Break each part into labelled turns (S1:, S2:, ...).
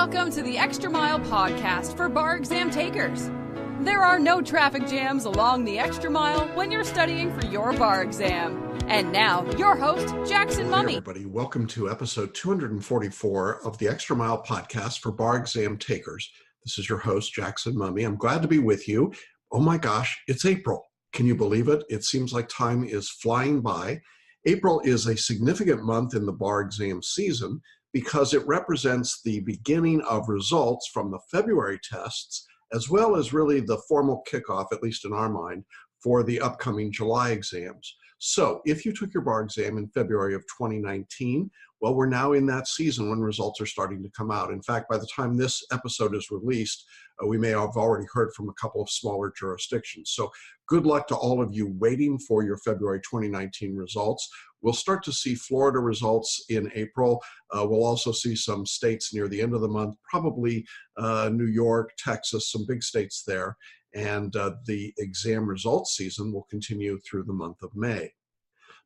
S1: Welcome to the Extra Mile podcast for bar exam takers. There are no traffic jams along the Extra Mile when you're studying for your bar exam. And now, your host, Jackson Mummy.
S2: Hey everybody, welcome to episode 244 of the Extra Mile podcast for bar exam takers. This is your host, Jackson Mummy. I'm glad to be with you. Oh my gosh, it's April. Can you believe it? It seems like time is flying by. April is a significant month in the bar exam season because it represents the beginning of results from the February tests, as well as really the formal kickoff, at least in our mind, for the upcoming July exams. So if you took your bar exam in February of 2019, well, we're now in that season when results are starting to come out. In fact, by the time this episode is released, we may have already heard from a couple of smaller jurisdictions. So good luck to all of you waiting for your February 2019 results. We'll start to see Florida results in April. We'll also see some states near the end of the month, probably New York, Texas, some big states there. And the exam results season will continue through the month of May.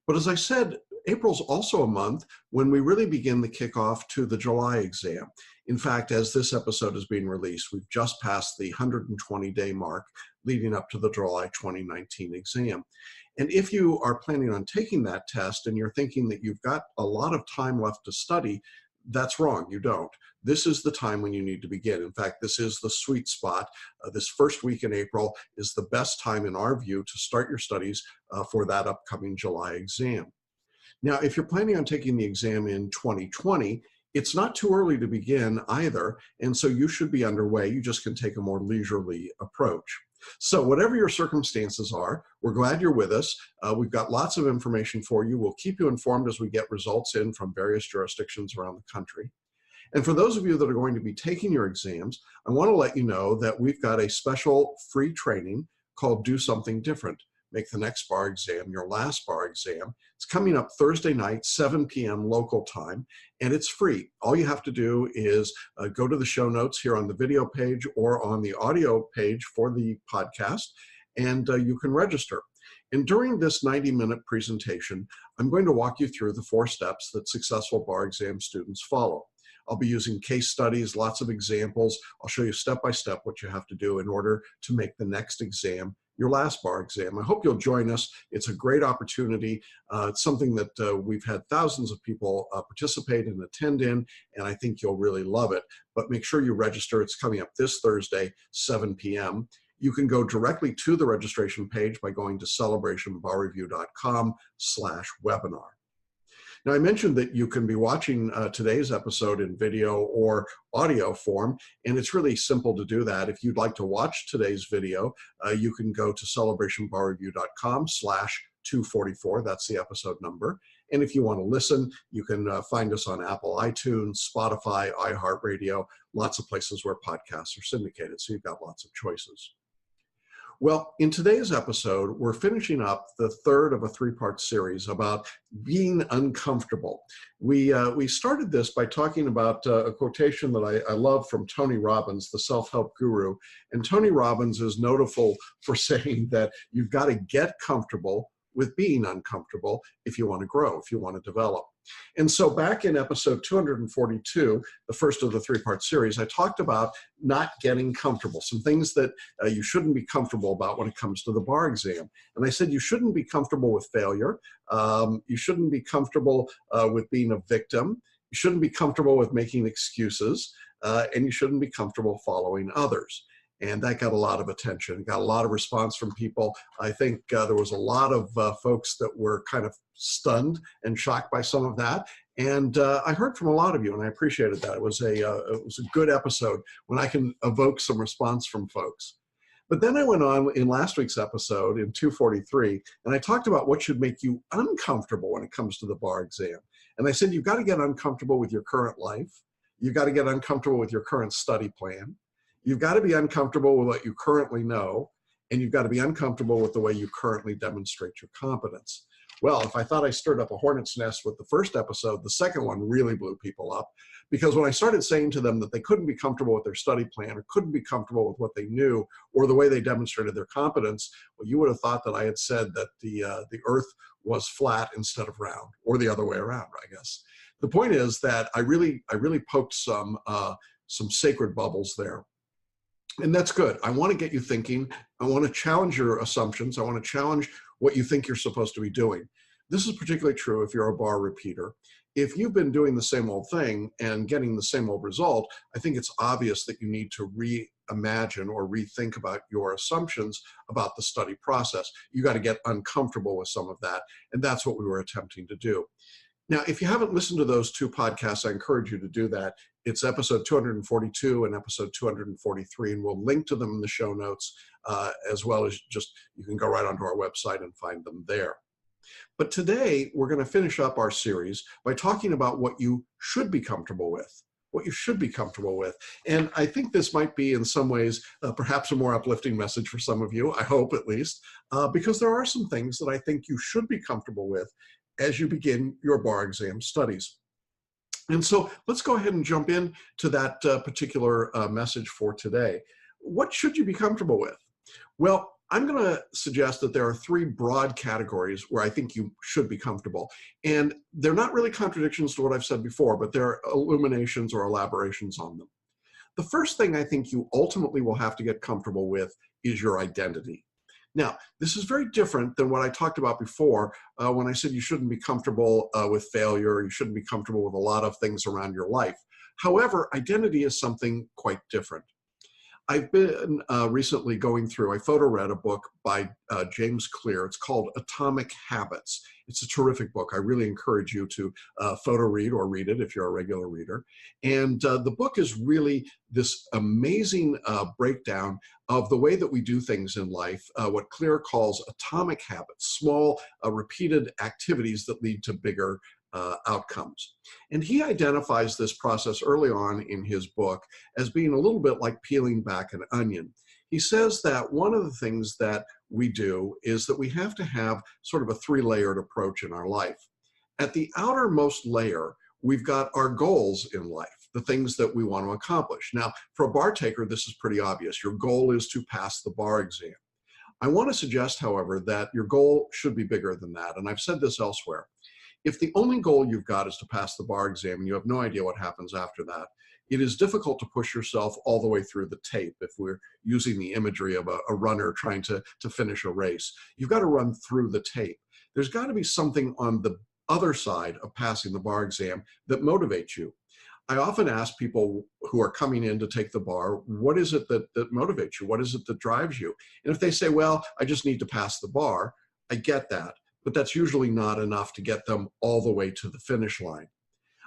S2: But as I said, April's also a month when we really begin the kickoff to the July exam. In fact, as this episode is being released, we've just passed the 120-day mark leading up to the July 2019 exam. And if you are planning on taking that test and you're thinking that you've got a lot of time left to study, that's wrong, you don't. This is the time when you need to begin. In fact, this is the sweet spot. This first week in April is the best time in our view to start your studies for that upcoming July exam. Now, if you're planning on taking the exam in 2020, it's not too early to begin either, and so you should be underway. You just can take a more leisurely approach. So whatever your circumstances are, we're glad you're with us. We've got lots of information for you. We'll keep you informed as we get results in from various jurisdictions around the country. And for those of you that are going to be taking your exams, I want to let you know that we've got a special free training called Do Something Different. Make the next bar exam your last bar exam. It's coming up Thursday night, 7 p.m. local time, and it's free. All you have to do is go to the show notes here on the video page or on the audio page for the podcast, and you can register. And during this 90-minute presentation, I'm going to walk you through the 4 steps that successful bar exam students follow. I'll be using case studies, lots of examples. I'll show you step by step what you have to do in order to make the next exam your last bar exam. I hope you'll join us. It's a great opportunity. It's something that we've had thousands of people participate and attend in, and I think you'll really love it. But make sure you register. It's coming up this Thursday, 7 p.m. You can go directly to the registration page by going to celebrationbarreview.com/webinar. Now, I mentioned that you can be watching today's episode in video or audio form, and it's really simple to do that. If you'd like to watch today's video, you can go to celebrationbarreview.com/244. That's the episode number. And if you want to listen, you can find us on Apple iTunes, Spotify, iHeartRadio, lots of places where podcasts are syndicated, so you've got lots of choices. Well, in today's episode, we're finishing up the third of a 3-part series about being uncomfortable. We started this by talking about a quotation that I love from Tony Robbins, the self-help guru. And Tony Robbins is notable for saying that you've got to get comfortable with being uncomfortable if you want to grow, if you want to develop. And so back in episode 242, the first of the 3-part series, I talked about not getting comfortable, some things that you shouldn't be comfortable about when it comes to the bar exam. And I said you shouldn't be comfortable with failure. You shouldn't be comfortable with being a victim. You shouldn't be comfortable with making excuses. And you shouldn't be comfortable following others. And that got a lot of attention, got a lot of response from people. I think there was a lot of folks that were kind of stunned and shocked by some of that. And I heard from a lot of you, and I appreciated that. It was a good episode when I can evoke some response from folks. But then I went on in last week's episode in 243, and I talked about what should make you uncomfortable when it comes to the bar exam. And I said, you've got to get uncomfortable with your current life. You've got to get uncomfortable with your current study plan. You've got to be uncomfortable with what you currently know, and you've got to be uncomfortable with the way you currently demonstrate your competence. Well, if I thought I stirred up a hornet's nest with the first episode, the second one really blew people up, because when I started saying to them that they couldn't be comfortable with their study plan or couldn't be comfortable with what they knew or the way they demonstrated their competence, well, you would have thought that I had said that the earth was flat instead of round, or the other way around, I guess. The point is that I really poked some some sacred bubbles there. And that's good. I want to get you thinking. I want to challenge your assumptions. I want to challenge what you think you're supposed to be doing. This is particularly true if you're a bar repeater. If you've been doing the same old thing and getting the same old result, I think it's obvious that you need to reimagine or rethink about your assumptions about the study process. You got to get uncomfortable with some of that. And that's what we were attempting to do. Now, if you haven't listened to those two podcasts, I encourage you to do that. It's episode 242 and episode 243, and we'll link to them in the show notes, as well as just, you can go right onto our website and find them there. But today, we're going to finish up our series by talking about what you should be comfortable with. What you should be comfortable with. And I think this might be in some ways perhaps a more uplifting message for some of you, I hope at least, because there are some things that I think you should be comfortable with as you begin your bar exam studies. And so let's go ahead and jump into that particular message for today. What should you be comfortable with? Well, I'm going to suggest that there are three broad categories where I think you should be comfortable. And they're not really contradictions to what I've said before, but they're illuminations or elaborations on them. The first thing I think you ultimately will have to get comfortable with is your identity. Now, this is very different than what I talked about before when I said you shouldn't be comfortable with failure, you shouldn't be comfortable with a lot of things around your life. However, identity is something quite different. I've been recently going through, I photo-read a book by James Clear. It's called Atomic Habits. It's a terrific book. I really encourage you to photo-read or read it if you're a regular reader. And the book is really this amazing breakdown of the way that we do things in life, what Clear calls atomic habits, small repeated activities that lead to bigger outcomes. And he identifies this process early on in his book as being a little bit like peeling back an onion. He says that one of the things that we do is that we have to have sort of a three-layered approach in our life. At the outermost layer, we've got our goals in life, the things that we want to accomplish. Now, for a bar taker, this is pretty obvious. Your goal is to pass the bar exam. I want to suggest, however, that your goal should be bigger than that. And I've said this elsewhere. If the only goal you've got is to pass the bar exam and you have no idea what happens after that, it is difficult to push yourself all the way through the tape if we're using the imagery of a runner trying to finish a race. You've got to run through the tape. There's got to be something on the other side of passing the bar exam that motivates you. I often ask people who are coming in to take the bar, what is it that motivates you? What is it that drives you? And if they say, well, I just need to pass the bar, I get that. But that's usually not enough to get them all the way to the finish line.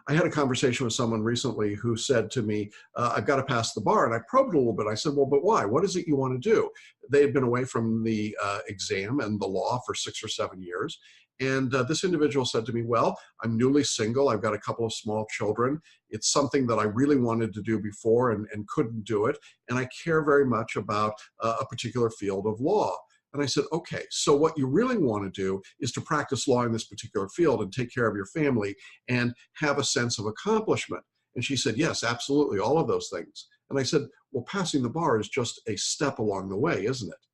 S2: I had a conversation with someone recently who said to me, I've got to pass the bar. And I probed a little bit. I said, well, but why? What is it you want to do? They had been away from the exam and the law for 6 or 7 years. And this individual said to me, well, I'm newly single. I've got a couple of small children. It's something that I really wanted to do before and couldn't do it. And I care very much about a particular field of law. And I said, okay, so what you really want to do is to practice law in this particular field and take care of your family and have a sense of accomplishment. And she said, yes, absolutely, all of those things. And I said, well, passing the bar is just a step along the way, isn't it?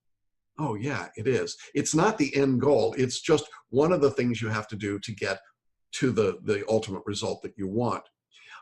S2: Oh, yeah, it is. It's not the end goal. It's just one of the things you have to do to get to the ultimate result that you want.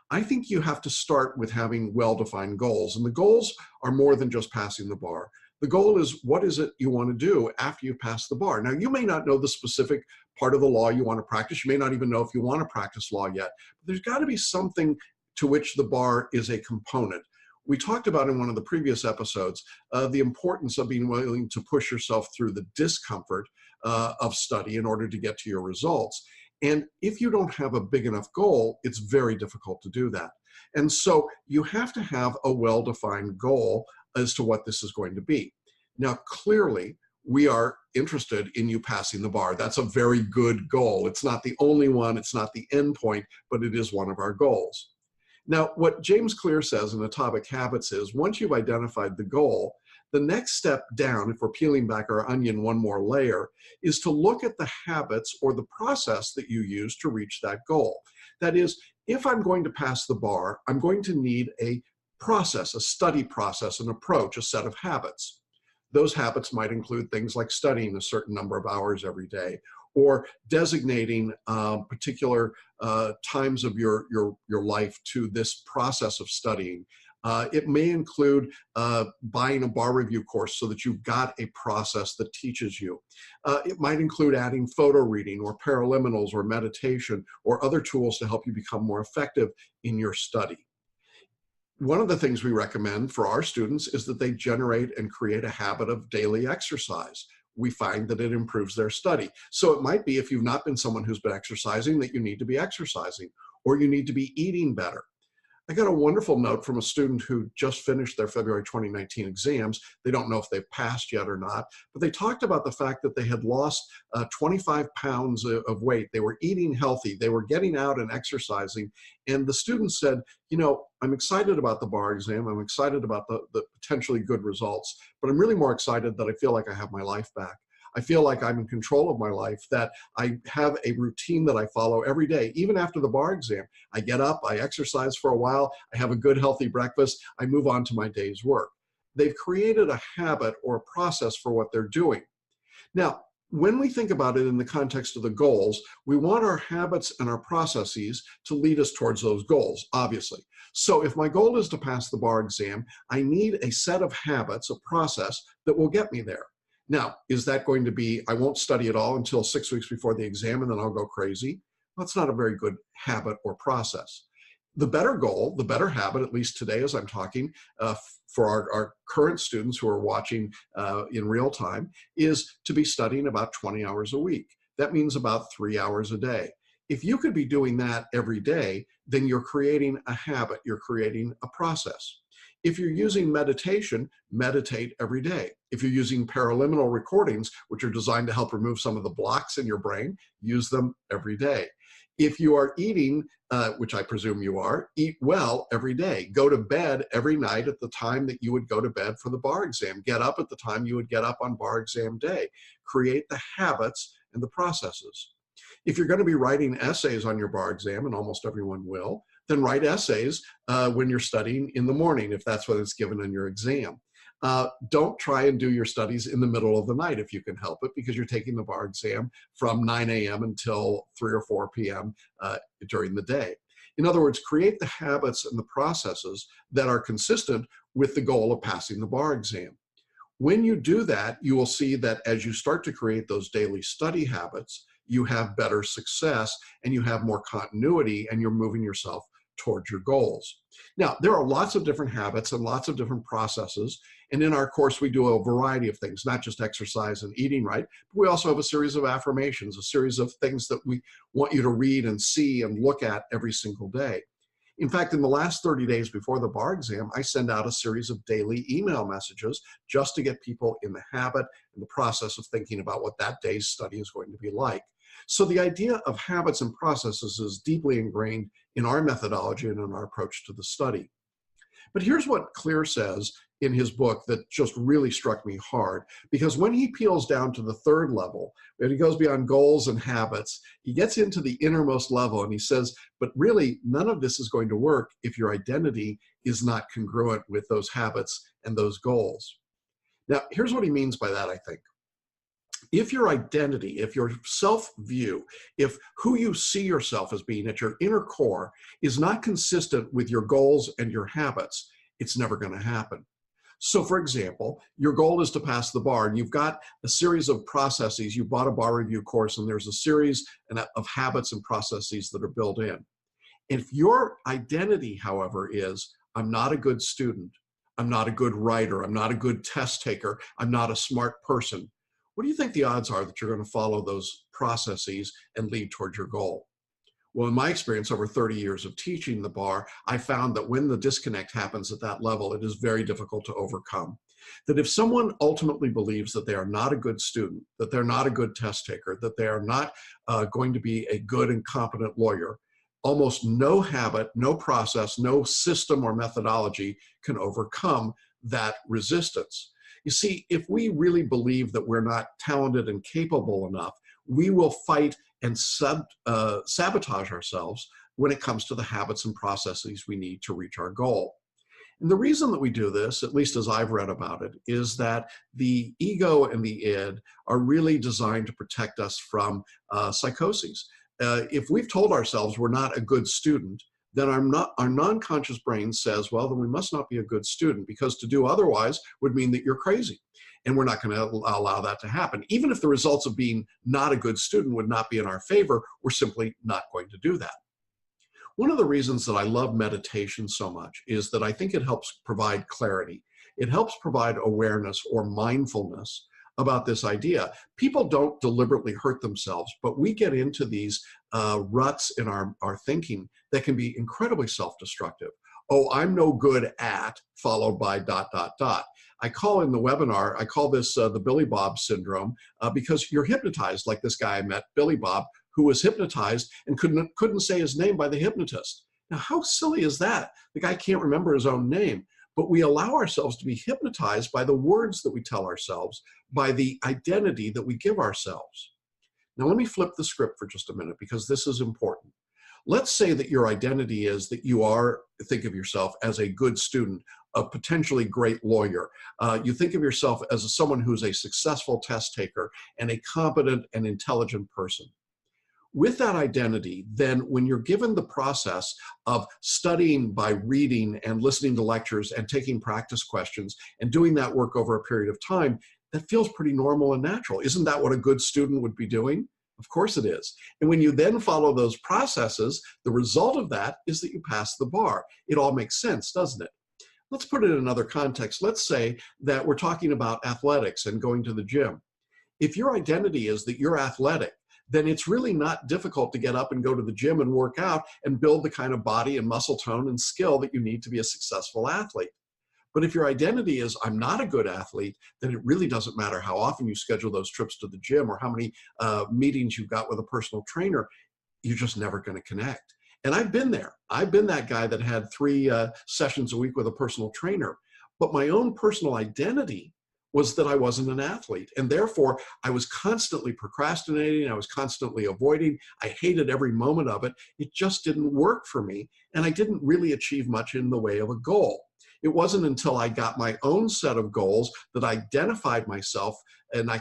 S2: I think you have to start with having well-defined goals. And the goals are more than just passing the bar. The goal is, what is it you want to do after you pass the bar? Now, you may not know the specific part of the law you want to practice. You may not even know if you want to practice law yet. But there's got to be something to which the bar is a component. We talked about in one of the previous episodes the importance of being willing to push yourself through the discomfort of study in order to get to your results. And if you don't have a big enough goal, it's very difficult to do that. And so you have to have a well-defined goal as to what this is going to be. Now, clearly, we are interested in you passing the bar. That's a very good goal. It's not the only one, it's not the end point, but it is one of our goals. Now, what James Clear says in Atomic Habits is, once you've identified the goal, the next step down, if we're peeling back our onion one more layer, is to look at the habits or the process that you use to reach that goal. That is, if I'm going to pass the bar, I'm going to need a process, a study process, an approach, a set of habits. Those habits might include things like studying a certain number of hours every day, or designating particular times of your life to this process of studying, It may include buying a bar review course so that you've got a process that teaches you. It might include adding photo reading or paraliminals or meditation or other tools to help you become more effective in your study. One of the things we recommend for our students is that they generate and create a habit of daily exercise. We find that it improves their study. So it might be, if you've not been someone who's been exercising, that you need to be exercising, or you need to be eating better. I got a wonderful note from a student who just finished their February 2019 exams. They don't know if they've passed yet or not, but they talked about the fact that they had lost 25 pounds of weight. They were eating healthy. They were getting out and exercising. And the student said, I'm excited about the bar exam. I'm excited about the potentially good results, but I'm really more excited that I feel like I have my life back. I feel like I'm in control of my life, that I have a routine that I follow every day, even after the bar exam. I get up, I exercise for a while, I have a good, healthy breakfast, I move on to my day's work. They've created a habit or a process for what they're doing. Now, when we think about it in the context of the goals, we want our habits and our processes to lead us towards those goals, obviously. So if my goal is to pass the bar exam, I need a set of habits, a process that will get me there. Now, is that going to be, I won't study at all until 6 weeks before the exam and then I'll go crazy? That's not a very good habit or process. The better goal, the better habit, at least today as I'm talking, for our current students who are watching in real time, is to be studying about 20 hours a week. That means about 3 hours a day. If you could be doing that every day, then you're creating a habit, you're creating a process. If you're using meditation, meditate every day. If you're using paraliminal recordings, which are designed to help remove some of the blocks in your brain, use them every day. If you are eating, which I presume you are, eat well every day. Go to bed every night at the time that you would go to bed for the bar exam. Get up at the time you would get up on bar exam day. Create the habits and the processes. If you're going to be writing essays on your bar exam, and almost everyone will, then write essays when you're studying in the morning, if that's what it's given in your exam. Don't try and do your studies in the middle of the night if you can help it, because you're taking the bar exam from 9 a.m. until 3 or 4 p.m. During the day. In other words, create the habits and the processes that are consistent with the goal of passing the bar exam. When you do that, you will see that as you start to create those daily study habits, you have better success and you have more continuity and you're moving yourself towards your goals. Now, there are lots of different habits and lots of different processes. And in our course, we do a variety of things, not just exercise and eating right, but we also have a series of affirmations, a series of things that we want you to read and see and look at every single day. In fact, in the last 30 days before the bar exam, I send out a series of daily email messages just to get people in the habit and the process of thinking about what that day's study is going to be like. So the idea of habits and processes is deeply ingrained in our methodology and in our approach to the study. But here's what Clear says in his book that just really struck me hard, because when he peels down to the third level, when he goes beyond goals and habits, he gets into the innermost level and he says, but really none of this is going to work if your identity is not congruent with those habits and those goals. Now, here's what he means by that, I think. If your identity, if your self-view, if who you see yourself as being at your inner core is not consistent with your goals and your habits, it's never going to happen. So for example, your goal is to pass the bar and you've got a series of processes. You bought a bar review course and there's a series of habits and processes that are built in. If your identity, however, is I'm not a good student, I'm not a good writer, I'm not a good test taker, I'm not a smart person, what do you think the odds are that you're going to follow those processes and lead towards your goal? Well, in my experience, over 30 years of teaching the bar, I found that when the disconnect happens at that level, it is very difficult to overcome. That if someone ultimately believes that they are not a good student, that they're not a good test taker, that they are not going to be a good and competent lawyer, almost no habit, no process, no system or methodology can overcome that resistance. You see, if we really believe that we're not talented and capable enough, we will fight and sabotage ourselves when it comes to the habits and processes we need to reach our goal. And the reason that we do this, at least as I've read about it, is that the ego and the id are really designed to protect us from psychoses. If we've told ourselves we're not a good student, then our non-conscious brain says, well, then we must not be a good student, because to do otherwise would mean that you're crazy. And we're not going to allow that to happen. Even if the results of being not a good student would not be in our favor, we're simply not going to do that. One of the reasons that I love meditation so much is that I think it helps provide clarity. It helps provide awareness or mindfulness about this idea. People don't deliberately hurt themselves, but we get into these ruts in our thinking that can be incredibly self-destructive. Oh, I'm no good at, followed by ... I call in the webinar, I call this the Billy Bob syndrome, because you're hypnotized, like this guy I met, Billy Bob, who was hypnotized and couldn't say his name by the hypnotist. Now, how silly is that? The guy can't remember his own name, but we allow ourselves to be hypnotized by the words that we tell ourselves, by the identity that we give ourselves. Now, let me flip the script for just a minute, because this is important. Let's say that your identity is that you think of yourself as a good student, a potentially great lawyer. You think of yourself as someone who's a successful test taker and a competent and intelligent person. With that identity, then when you're given the process of studying by reading and listening to lectures and taking practice questions and doing that work over a period of time, that feels pretty normal and natural. Isn't that what a good student would be doing? Of course it is. And when you then follow those processes, the result of that is that you pass the bar. It all makes sense, doesn't it? Let's put it in another context. Let's say that we're talking about athletics and going to the gym. If your identity is that you're athletic, then it's really not difficult to get up and go to the gym and work out and build the kind of body and muscle tone and skill that you need to be a successful athlete. But if your identity is, I'm not a good athlete, then it really doesn't matter how often you schedule those trips to the gym or how many meetings you've got with a personal trainer. You're just never going to connect. And I've been there. I've been that guy that had 3 sessions a week with a personal trainer. But my own personal identity was that I wasn't an athlete. And therefore, I was constantly procrastinating. I was constantly avoiding. I hated every moment of it. It just didn't work for me. And I didn't really achieve much in the way of a goal. It wasn't until I got my own set of goals that I identified myself and I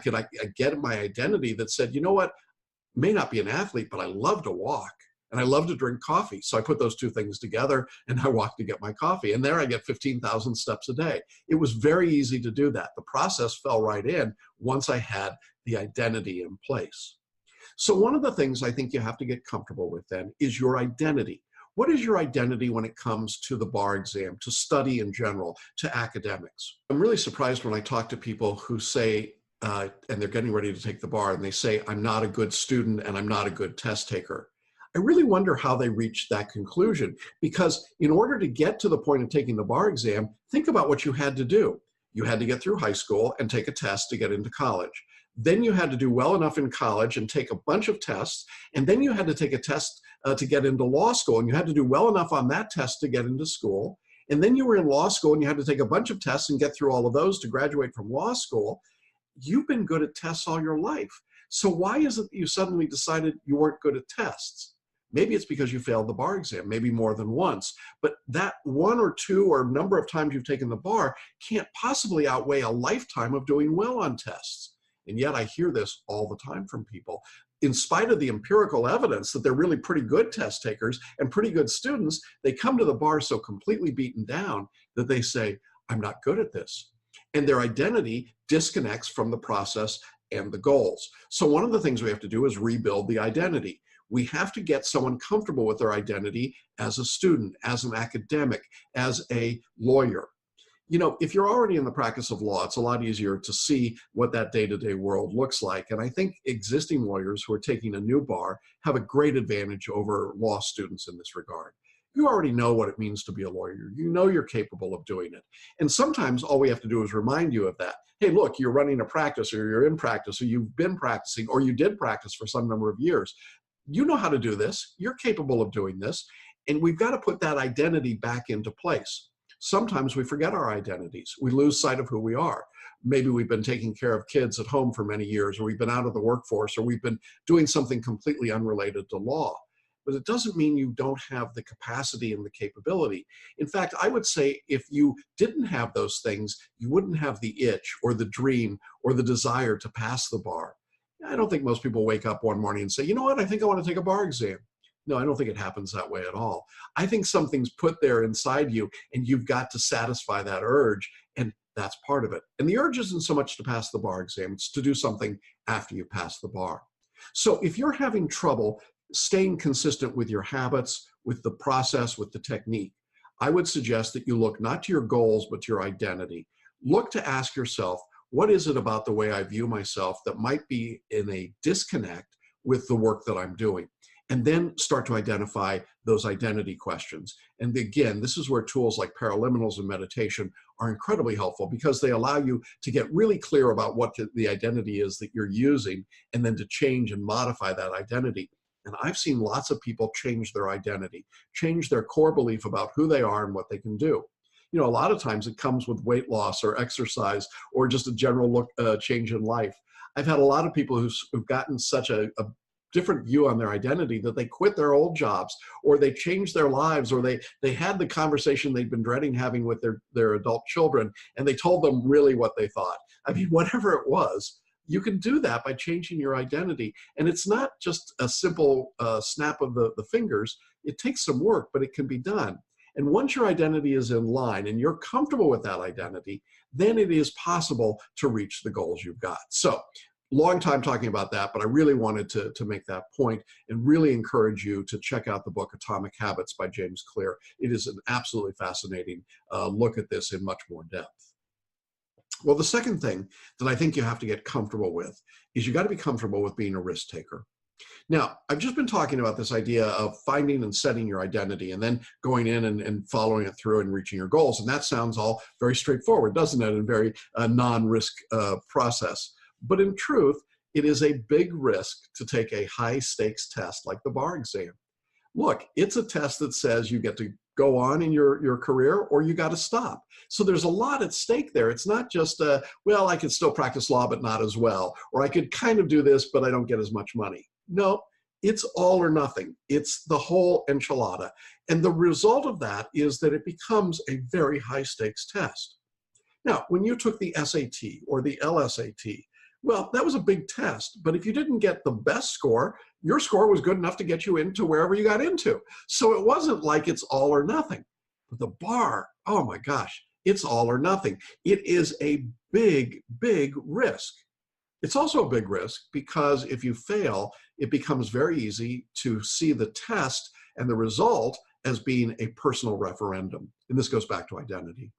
S2: get my identity that said, you know what, may not be an athlete, but I love to walk and I love to drink coffee. So I put those two things together and I walk to get my coffee. And there I get 15,000 steps a day. It was very easy to do that. The process fell right in once I had the identity in place. So one of the things I think you have to get comfortable with then is your identity. What is your identity when it comes to the bar exam, to study in general, to academics? I'm really surprised when I talk to people who say, and they're getting ready to take the bar, and they say, I'm not a good student and I'm not a good test taker. I really wonder how they reached that conclusion, because in order to get to the point of taking the bar exam, think about what you had to do. You had to get through high school and take a test to get into college. Then you had to do well enough in college and take a bunch of tests, and then you had to take a test to get into law school, and you had to do well enough on that test to get into school. And then you were in law school and you had to take a bunch of tests and get through all of those to graduate from law school. You've been good at tests all your life. So why is it that you suddenly decided you weren't good at tests? Maybe it's because you failed the bar exam, maybe more than once. But that one or two or number of times you've taken the bar can't possibly outweigh a lifetime of doing well on tests. And yet I hear this all the time from people. In spite of the empirical evidence that they're really pretty good test takers and pretty good students, they come to the bar so completely beaten down that they say, I'm not good at this. And their identity disconnects from the process and the goals. So one of the things we have to do is rebuild the identity. We have to get someone comfortable with their identity as a student, as an academic, as a lawyer. You know, if you're already in the practice of law, it's a lot easier to see what that day-to-day world looks like. And I think existing lawyers who are taking a new bar have a great advantage over law students in this regard. You already know what it means to be a lawyer. You know you're capable of doing it. And sometimes all we have to do is remind you of that. Hey, look, you're running a practice, or you're in practice, or you've been practicing, or you did practice for some number of years. You know how to do this. You're capable of doing this. And we've got to put that identity back into place. Sometimes we forget our identities. We lose sight of who we are. Maybe we've been taking care of kids at home for many years, or we've been out of the workforce, or we've been doing something completely unrelated to law. But it doesn't mean you don't have the capacity and the capability. In fact, I would say if you didn't have those things, you wouldn't have the itch or the dream or the desire to pass the bar. I don't think most people wake up one morning and say, you know what, I think I want to take a bar exam. No, I don't think it happens that way at all. I think something's put there inside you and you've got to satisfy that urge. And that's part of it. And the urge isn't so much to pass the bar exam, it's to do something after you pass the bar. So if you're having trouble staying consistent with your habits, with the process, with the technique, I would suggest that you look not to your goals, but to your identity. Look to ask yourself, what is it about the way I view myself that might be in a disconnect with the work that I'm doing? And then start to identify those identity questions. And again, this is where tools like paraliminals and meditation are incredibly helpful because they allow you to get really clear about what the identity is that you're using and then to change and modify that identity. And I've seen lots of people change their identity, change their core belief about who they are and what they can do. You know, a lot of times it comes with weight loss or exercise or just a general change in life. I've had a lot of people who've gotten such a different view on their identity that they quit their old jobs or they changed their lives or they had the conversation they'd been dreading having with their adult children and they told them really what they thought. I mean, whatever it was, you can do that by changing your identity. And it's not just a simple snap of the fingers. It takes some work, but it can be done. And once your identity is in line and you're comfortable with that identity, then it is possible to reach the goals you've got. So, long time talking about that, but I really wanted to make that point and really encourage you to check out the book Atomic Habits by James Clear. It is an absolutely fascinating look at this in much more depth. Well, the second thing that I think you have to get comfortable with is you got to be comfortable with being a risk taker. Now, I've just been talking about this idea of finding and setting your identity and then going in and following it through and reaching your goals. And that sounds all very straightforward, doesn't it? And very non-risk process. But in truth, it is a big risk to take a high stakes test like the bar exam. Look, it's a test that says you get to go on in your career or you got to stop. So there's a lot at stake there. It's not just, well, I could still practice law, but not as well. Or I could kind of do this, but I don't get as much money. No, it's all or nothing. It's the whole enchilada. And the result of that is that it becomes a very high stakes test. Now, when you took the SAT or the LSAT, well, that was a big test, but if you didn't get the best score, your score was good enough to get you into wherever you got into. So it wasn't like it's all or nothing. But the bar, oh my gosh, it's all or nothing. It is a big, big risk. It's also a big risk because if you fail, it becomes very easy to see the test and the result as being a personal referendum. And this goes back to identity.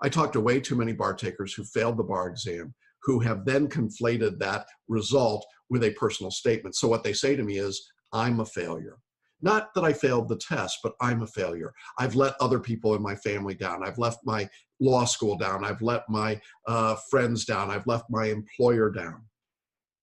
S2: I talked to way too many bar takers who failed the bar exam, who have then conflated that result with a personal statement. So what they say to me is, I'm a failure. Not that I failed the test, but I'm a failure. I've let other people in my family down. I've left my law school down. I've let my friends down. I've left my employer down.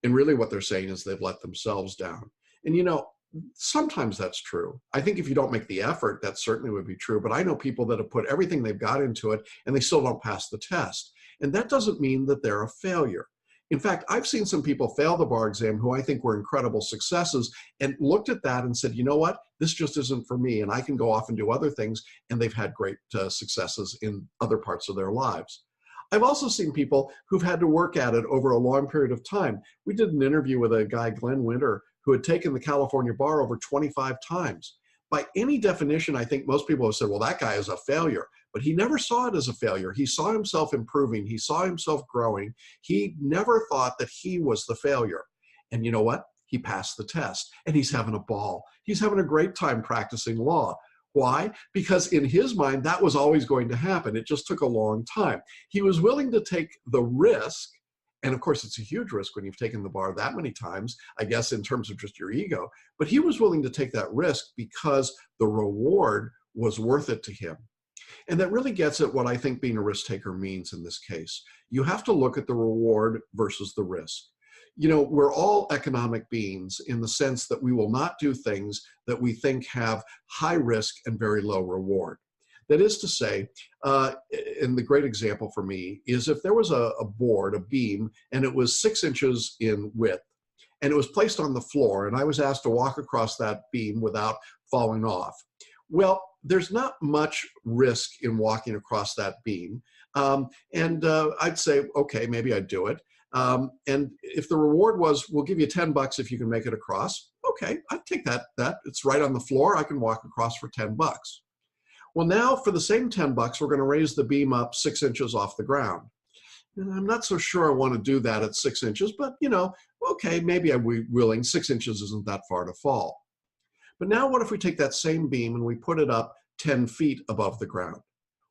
S2: And really what they're saying is they've let themselves down. And you know, sometimes that's true. I think if you don't make the effort, that certainly would be true. But I know people that have put everything they've got into it and they still don't pass the test. And that doesn't mean that they're a failure. In fact, I've seen some people fail the bar exam who I think were incredible successes and looked at that and said, you know what, this just isn't for me and I can go off and do other things, and they've had great successes in other parts of their lives. I've also seen people who've had to work at it over a long period of time. We did an interview with a guy, Glenn Winter, who had taken the California bar over 25 times. By any definition, I think most people have said, well, that guy is a failure. But he never saw it as a failure. He saw himself improving. He saw himself growing. He never thought that he was the failure. And you know what? He passed the test and he's having a ball. He's having a great time practicing law. Why? Because in his mind, that was always going to happen. It just took a long time. He was willing to take the risk. And of course, it's a huge risk when you've taken the bar that many times, I guess, in terms of just your ego. But he was willing to take that risk because the reward was worth it to him. And that really gets at what I think being a risk taker means in this case. You have to look at the reward versus the risk. You know, we're all economic beings in the sense that we will not do things that we think have high risk and very low reward. That is to say, and the great example for me is if there was a board, a beam, and it was 6 inches in width, and it was placed on the floor, and I was asked to walk across that beam without falling off. Well, there's not much risk in walking across that beam. I'd say, okay, maybe I'd do it. And if the reward was, we'll give you $10 if you can make it across, okay, I'd take that. It's right on the floor. I can walk across for 10 bucks. Well, now for the same 10 bucks, we're going to raise the beam up 6 inches off the ground. And I'm not so sure I want to do that at 6 inches, but okay, maybe I'm willing. 6 inches isn't that far to fall. But now what if we take that same beam and we put it up 10 feet above the ground?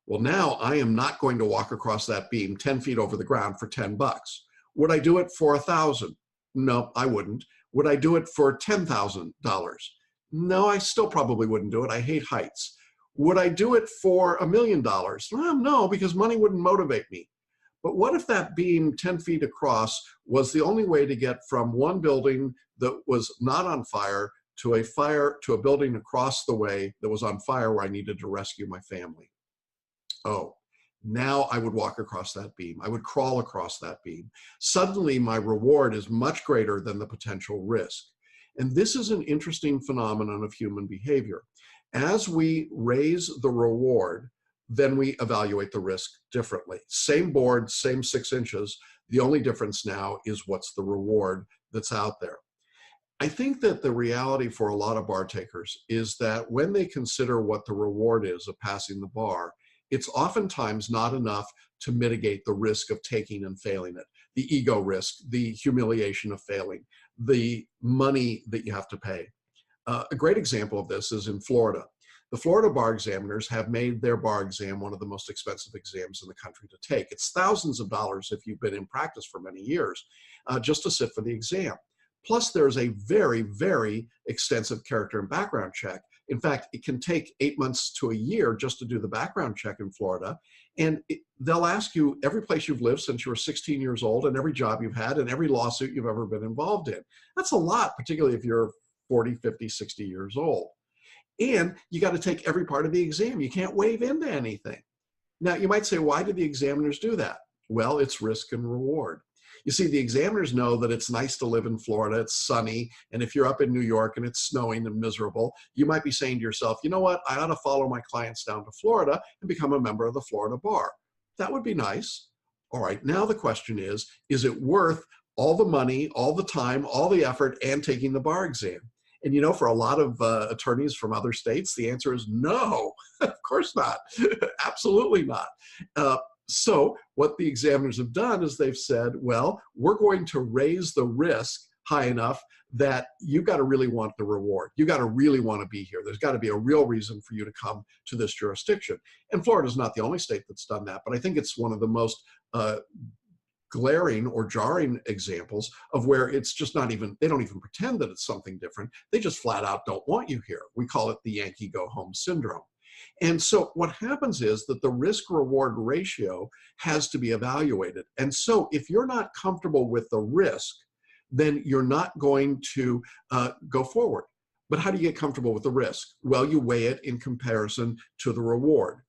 S2: Well, now I am not going to walk across that beam 10 feet over the ground for 10 bucks. Would I do it for $1,000? No, I wouldn't. Would I do it for $10,000? No, I still probably wouldn't do it. I hate heights. Would I do it for $1 million? No, because money wouldn't motivate me. But what if that beam 10 feet across was the only way to get from one building that was not on fire to a building across the way that was on fire where I needed to rescue my family? Oh, now I would walk across that beam. I would crawl across that beam. Suddenly my reward is much greater than the potential risk. And this is an interesting phenomenon of human behavior. As we raise the reward, then we evaluate the risk differently. Same board, same 6 inches. The only difference now is what's the reward that's out there. I think that the reality for a lot of bar takers is that when they consider what the reward is of passing the bar, it's oftentimes not enough to mitigate the risk of taking and failing it, the ego risk, the humiliation of failing, the money that you have to pay. A great example of this is in Florida. The Florida bar examiners have made their bar exam one of the most expensive exams in the country to take. It's thousands of dollars if you've been in practice for many years just to sit for the exam. Plus, there's a very, very extensive character and background check. In fact, it can take 8 months to a year just to do the background check in Florida. And they'll ask you every place you've lived since you were 16 years old and every job you've had and every lawsuit you've ever been involved in. That's a lot, particularly if you're 40, 50, 60 years old. And you got to take every part of the exam. You can't wave into anything. Now, you might say, why do the examiners do that? Well, it's risk and reward. You see, the examiners know that it's nice to live in Florida, it's sunny, and if you're up in New York and it's snowing and miserable, you might be saying to yourself, you know what, I ought to follow my clients down to Florida and become a member of the Florida bar. That would be nice. All right, now the question is it worth all the money, all the time, all the effort, and taking the bar exam? And for a lot of attorneys from other states, the answer is no, of course not, absolutely not. So what the examiners have done is they've said, well, we're going to raise the risk high enough that you've got to really want the reward. You got to really want to be here. There's got to be a real reason for you to come to this jurisdiction. And Florida is not the only state that's done that, but I think it's one of the most glaring or jarring examples of where it's just not even, they don't even pretend that it's something different. They just flat out don't want you here. We call it the Yankee go home syndrome. And so what happens is that the risk reward ratio has to be evaluated. And so if you're not comfortable with the risk, then you're not going to go forward. But how do you get comfortable with the risk? Well, you weigh it in comparison to the reward.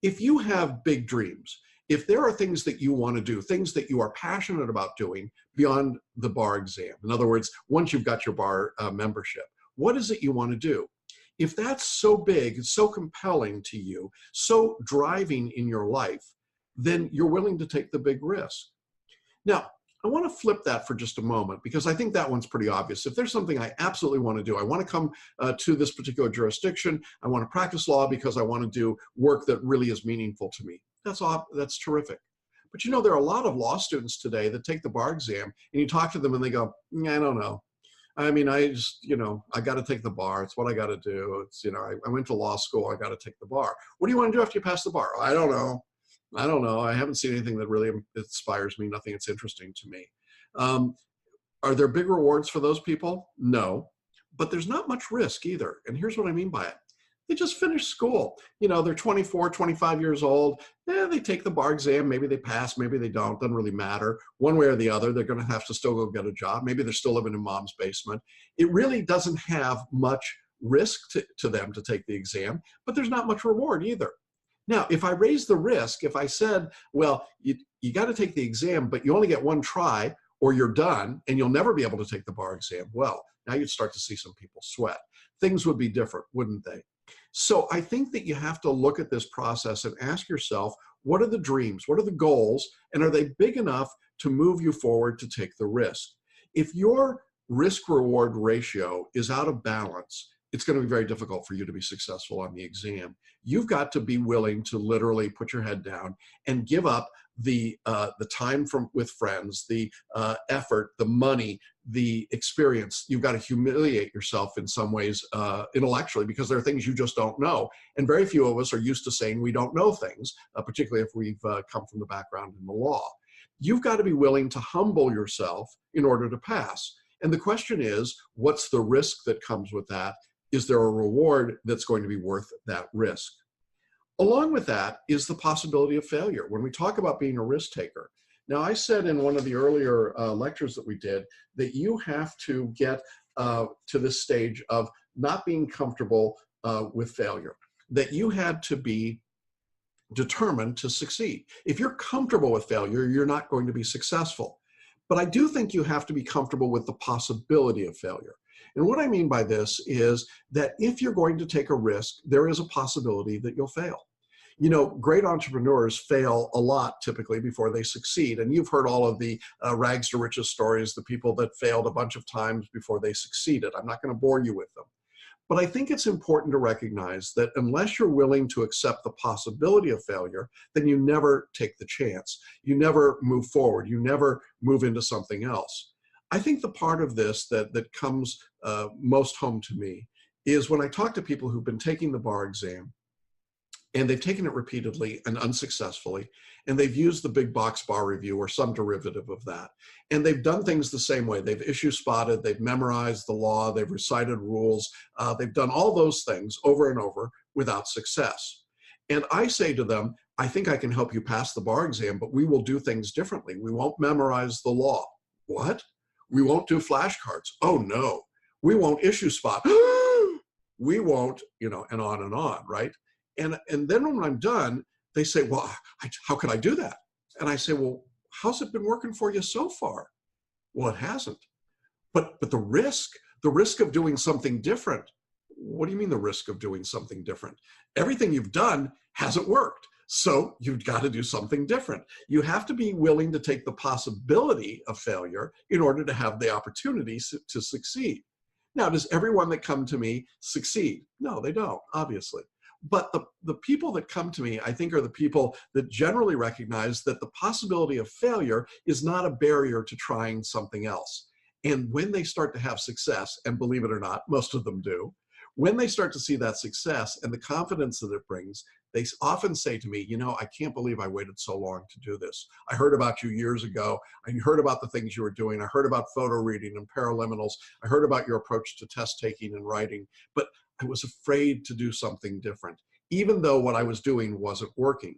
S2: If you have big dreams, if there are things that you want to do, things that you are passionate about doing beyond the bar exam, in other words, once you've got your bar membership, what is it you want to do? If that's so big, so compelling to you, so driving in your life, then you're willing to take the big risk. Now, I want to flip that for just a moment because I think that one's pretty obvious. If there's something I absolutely want to do, I want to come to this particular jurisdiction, I want to practice law because I want to do work that really is meaningful to me. That's terrific. But there are a lot of law students today that take the bar exam and you talk to them and they go, I don't know. I mean, I just, I got to take the bar. It's what I got to do. It's, I went to law school. I got to take the bar. What do you want to do after you pass the bar? I don't know. I haven't seen anything that really inspires me. Nothing that's interesting to me. Are there big rewards for those people? No, but there's not much risk either. And here's what I mean by it. They just finished school. They're 24, 25 years old. They take the bar exam. Maybe they pass, maybe they don't. Doesn't really matter. One way or the other, they're going to have to still go get a job. Maybe they're still living in mom's basement. It really doesn't have much risk to them to take the exam, but there's not much reward either. Now, if I raise the risk, if I said, well, you got to take the exam, but you only get one try or you're done and you'll never be able to take the bar exam, well, now you'd start to see some people sweat. Things would be different, wouldn't they? So I think that you have to look at this process and ask yourself, what are the dreams? What are the goals? And are they big enough to move you forward to take the risk? If your risk reward ratio is out of balance, it's going to be very difficult for you to be successful on the exam. You've got to be willing to literally put your head down and give up the time with friends, the effort, the money, the experience. You've got to humiliate yourself in some ways intellectually, because there are things you just don't know. And very few of us are used to saying we don't know things, particularly if we've come from the background in the law. You've got to be willing to humble yourself in order to pass. And the question is, what's the risk that comes with that? Is there a reward that's going to be worth that risk? Along with that is the possibility of failure. When we talk about being a risk taker, now I said in one of the earlier lectures that we did that you have to get to this stage of not being comfortable with failure, that you had to be determined to succeed. If you're comfortable with failure, you're not going to be successful. But I do think you have to be comfortable with the possibility of failure. And what I mean by this is that if you're going to take a risk, there is a possibility that you'll fail. You know, great entrepreneurs fail a lot typically before they succeed. And you've heard all of the rags to riches stories, the people that failed a bunch of times before they succeeded. I'm not going to bore you with them. But I think it's important to recognize that unless you're willing to accept the possibility of failure, then you never take the chance. You never move forward. You never move into something else. I think the part of this that comes most home to me is when I talk to people who've been taking the bar exam, and they've taken it repeatedly and unsuccessfully, and they've used the big box bar review or some derivative of that. And they've done things the same way. They've issue spotted, they've memorized the law, they've recited rules, they've done all those things over and over without success. And I say to them, I think I can help you pass the bar exam, but we will do things differently. We won't memorize the law. What? We won't do flashcards. Oh no. We won't issue spot. We won't, you know, and on, right? And then when I'm done, they say, well, how could I do that? And I say, well, how's it been working for you so far? Well, it hasn't. But the risk of doing something different. What do you mean the risk of doing something different? Everything you've done hasn't worked. So you've got to do something different. You have to be willing to take the possibility of failure in order to have the opportunity to succeed. Now, does everyone that come to me succeed? No, they don't, obviously. But the people that come to me, I think, are the people that generally recognize that the possibility of failure is not a barrier to trying something else. And when they start to have success, and believe it or not, most of them do, when they start to see that success and the confidence that it brings, they often say to me, you know, I can't believe I waited so long to do this. I heard about you years ago. I heard about the things you were doing. I heard about photo reading and paraliminals. I heard about your approach to test taking and writing, but I was afraid to do something different, even though what I was doing wasn't working.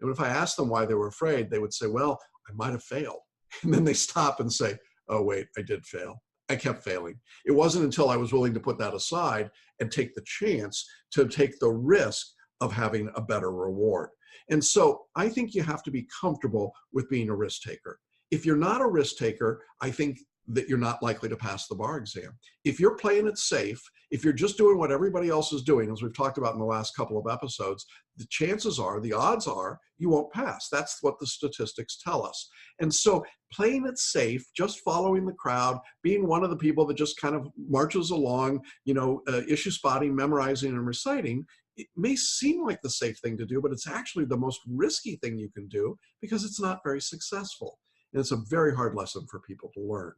S2: And if I asked them why they were afraid, they would say, well, I might have failed. And then they stop and say, oh, wait, I did fail. I kept failing. It wasn't until I was willing to put that aside and take the chance to take the risk of having a better reward. And so I think you have to be comfortable with being a risk taker. If you're not a risk taker, I think that you're not likely to pass the bar exam. If you're playing it safe, if you're just doing what everybody else is doing, as we've talked about in the last couple of episodes, the chances are, the odds are, you won't pass. That's what the statistics tell us. And so playing it safe, just following the crowd, being one of the people that just kind of marches along, you know, issue spotting, memorizing, and reciting, it may seem like the safe thing to do, but it's actually the most risky thing you can do because it's not very successful. And it's a very hard lesson for people to learn.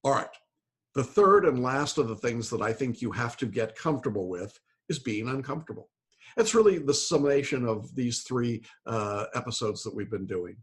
S2: All right. The third and last of the things that I think you have to get comfortable with is being uncomfortable. That's really the summation of these three episodes that we've been doing.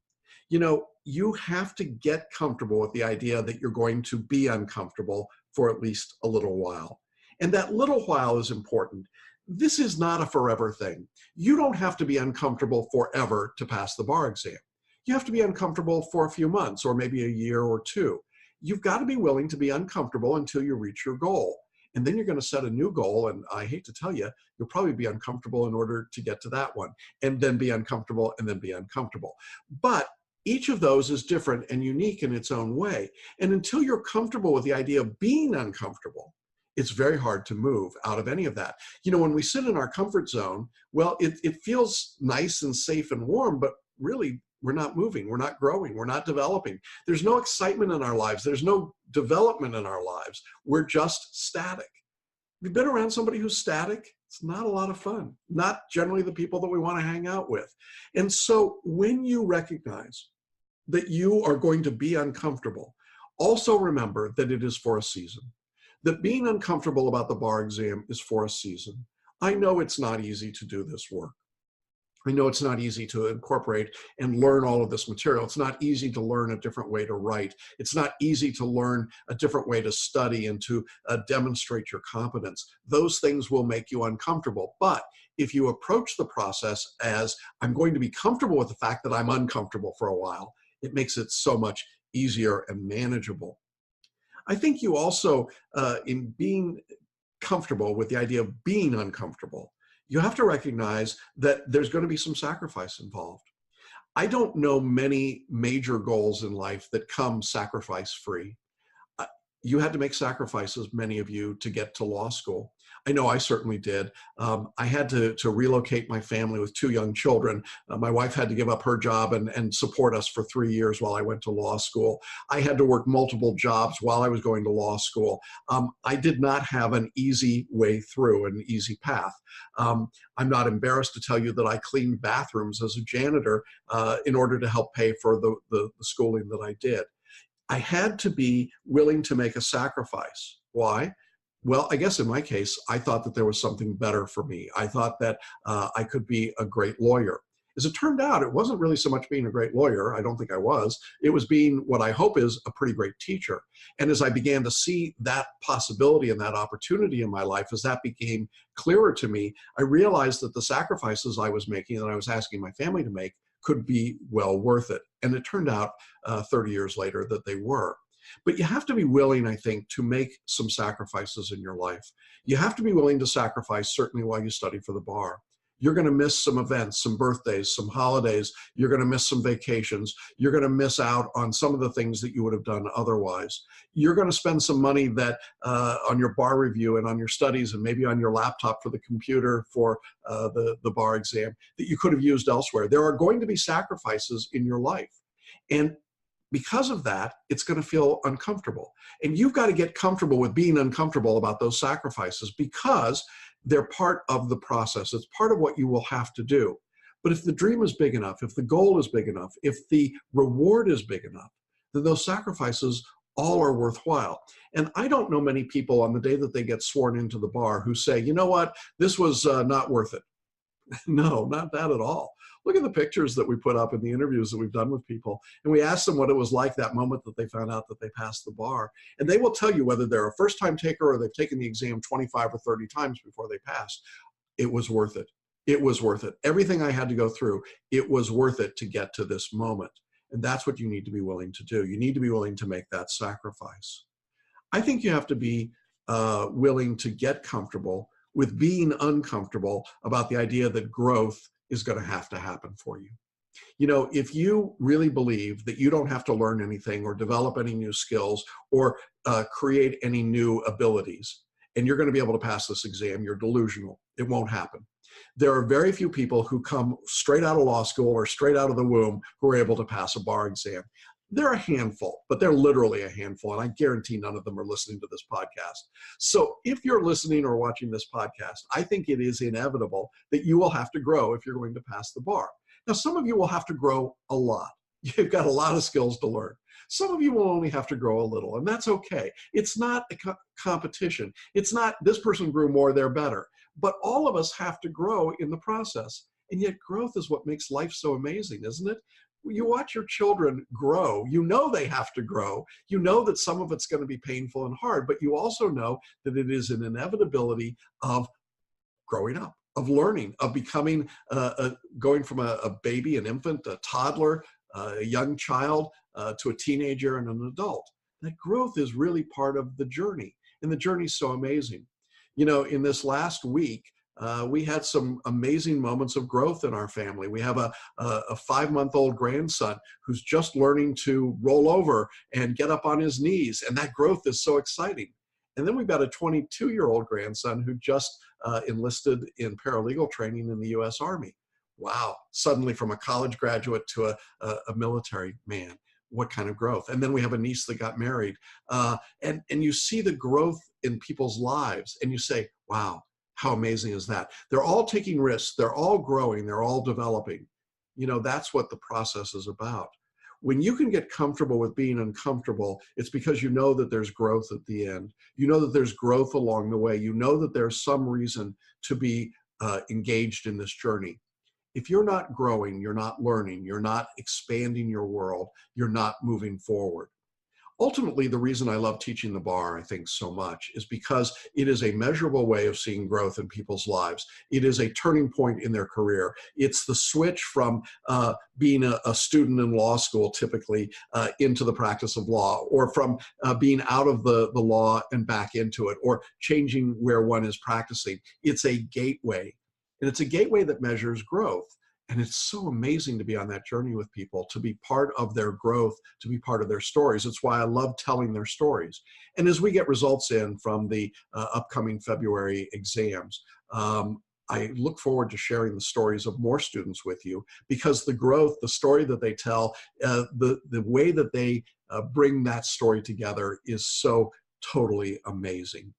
S2: You know, you have to get comfortable with the idea that you're going to be uncomfortable for at least a little while. And that little while is important. This is not a forever thing. You don't have to be uncomfortable forever to pass the bar exam. You have to be uncomfortable for a few months or maybe a year or two. You've got to be willing to be uncomfortable until you reach your goal. And then you're going to set a new goal. And I hate to tell you, you'll probably be uncomfortable in order to get to that one, and then be uncomfortable, and then be uncomfortable. But each of those is different and unique in its own way. And until you're comfortable with the idea of being uncomfortable, it's very hard to move out of any of that. You know, when we sit in our comfort zone, well, it feels nice and safe and warm, but really we're not moving, we're not growing, we're not developing. There's no excitement in our lives. There's no development in our lives. We're just static. You've been around somebody who's static? It's not a lot of fun, not generally the people that we want to hang out with. And so when you recognize that you are going to be uncomfortable, also remember that it is for a season, that being uncomfortable about the bar exam is for a season. I know it's not easy to do this work. I know it's not easy to incorporate and learn all of this material. It's not easy to learn a different way to write. It's not easy to learn a different way to study and to demonstrate your competence. Those things will make you uncomfortable. But if you approach the process as, I'm going to be comfortable with the fact that I'm uncomfortable for a while, it makes it so much easier and manageable. I think you also, in being comfortable with the idea of being uncomfortable, you have to recognize that there's going to be some sacrifice involved. I don't know many major goals in life that come sacrifice-free. You had to make sacrifices, many of you, to get to law school. I know I certainly did. I had to relocate my family with 2 young children. My wife had to give up her job and support us for 3 years while I went to law school. I had to work multiple jobs while I was going to law school. I did not have an easy way through, an easy path. I'm not embarrassed to tell you that I cleaned bathrooms as a janitor in order to help pay for the schooling that I did. I had to be willing to make a sacrifice. Why? Well, I guess in my case, I thought that there was something better for me. I thought that I could be a great lawyer. As it turned out, it wasn't really so much being a great lawyer. I don't think I was. It was being what I hope is a pretty great teacher. And as I began to see that possibility and that opportunity in my life, as that became clearer to me, I realized that the sacrifices I was making and I was asking my family to make could be well worth it. And it turned out 30 years later that they were. But you have to be willing, I think, to make some sacrifices in your life. You have to be willing to sacrifice, certainly while you study for the bar. You're going to miss some events, some birthdays, some holidays. You're going to miss some vacations. You're going to miss out on some of the things that you would have done otherwise. You're going to spend some money that on your bar review and on your studies and maybe on your laptop for the computer for the bar exam that you could have used elsewhere. There are going to be sacrifices in your life. And because of that, it's going to feel uncomfortable. And you've got to get comfortable with being uncomfortable about those sacrifices because they're part of the process. It's part of what you will have to do. But if the dream is big enough, if the goal is big enough, if the reward is big enough, then those sacrifices all are worthwhile. And I don't know many people on the day that they get sworn into the bar who say, you know what, this was not worth it. No, not that at all. Look at the pictures that we put up in the interviews that we've done with people. And we asked them what it was like that moment that they found out that they passed the bar. And they will tell you whether they're a first-time taker or they've taken the exam 25 or 30 times before they passed. It was worth it. It was worth it. Everything I had to go through, it was worth it to get to this moment. And that's what you need to be willing to do. You need to be willing to make that sacrifice. I think you have to be willing to get comfortable with being uncomfortable about the idea that growth is going to happen for you. You know, if you really believe that you don't have to learn anything or develop any new skills or create any new abilities, and you're going to be able to pass this exam, you're delusional. It won't happen. There are very few people who come straight out of law school or straight out of the womb who are able to pass a bar exam. They're a handful, but they're literally a handful, and I guarantee none of them are listening to this podcast. So if you're listening or watching this podcast, I think it is inevitable that you will have to grow if you're going to pass the bar. Now, some of you will have to grow a lot. You've got a lot of skills to learn. Some of you will only have to grow a little, and that's okay. It's not a competition. It's not this person grew more, they're better. But all of us have to grow in the process, and yet growth is what makes life so amazing, isn't it? You watch your children grow, you know they have to grow, you know that some of it's going to be painful and hard, but you also know that it is an inevitability of growing up, of learning, of becoming, going from a baby, an infant, a toddler, a young child, to a teenager and an adult. That growth is really part of the journey, and the journey is so amazing. You know, in this last week, we had some amazing moments of growth in our family. We have a 5-month-old grandson who's just learning to roll over and get up on his knees, and that growth is so exciting. And then we've got a 22-year-old grandson who just enlisted in paralegal training in the U.S. Army. Wow, suddenly from a college graduate to a military man. What kind of growth? And then we have a niece that got married. And you see the growth in people's lives and you say, wow, how amazing is that? They're all taking risks. They're all growing. They're all developing. That's what the process is about. When you can get comfortable with being uncomfortable, it's because you know that there's growth at the end. You know that there's growth along the way. You know that there's some reason to be engaged in this journey. If you're not growing, you're not learning, you're not expanding your world, you're not moving forward. Ultimately, the reason I love teaching the bar, I think, so much is because it is a measurable way of seeing growth in people's lives. It is a turning point in their career. It's the switch from being a student in law school, typically, into the practice of law, or from being out of the law and back into it, or changing where one is practicing. It's a gateway, and it's a gateway that measures growth. And it's so amazing to be on that journey with people, to be part of their growth, to be part of their stories. It's why I love telling their stories. And as we get results in from the upcoming February exams, I look forward to sharing the stories of more students with you, because the growth, the story that they tell, the way that they bring that story together is so totally amazing.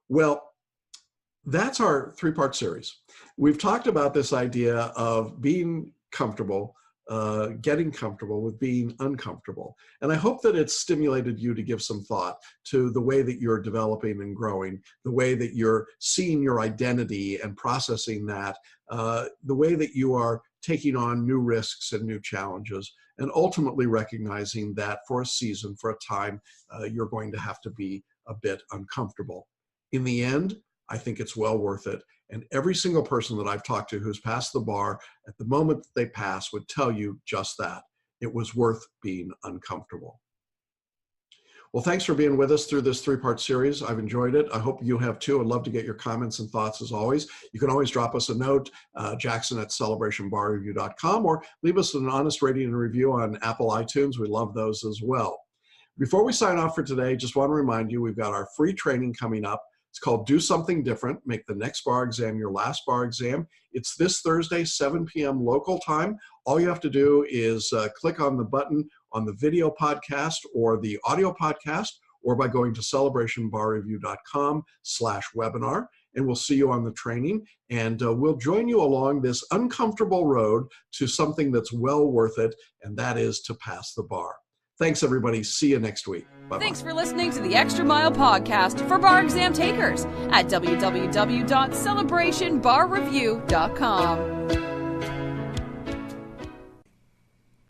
S2: Well, that's our 3-part series. We've talked about this idea of being comfortable, getting comfortable with being uncomfortable. And I hope that it's stimulated you to give some thought to the way that you're developing and growing, the way that you're seeing your identity and processing that, the way that you are taking on new risks and new challenges, and ultimately recognizing that for a season, for a time, you're going to have to be a bit uncomfortable. In the end, I think it's well worth it. And every single person that I've talked to who's passed the bar, at the moment that they pass, would tell you just that. It was worth being uncomfortable. Well, thanks for being with us through this 3-part series. I've enjoyed it. I hope you have too. I'd love to get your comments and thoughts as always. You can always drop us a note, jackson@celebrationbarreview.com, or leave us an honest rating and review on Apple iTunes. We love those as well. Before we sign off for today, just want to remind you, we've got our free training coming up. It's called Do Something Different. Make the next bar exam your last bar exam. It's this Thursday, 7 p.m. local time. All you have to do is click on the button on the video podcast or the audio podcast, or by going to celebrationbarreview.com/webinar. And we'll see you on the training. And we'll join you along this uncomfortable road to something that's well worth it, and that is to pass the bar. Thanks, everybody. See you next week. Bye-bye.
S1: Thanks for listening to the Extra Mile podcast for bar exam takers at www.celebrationbarreview.com.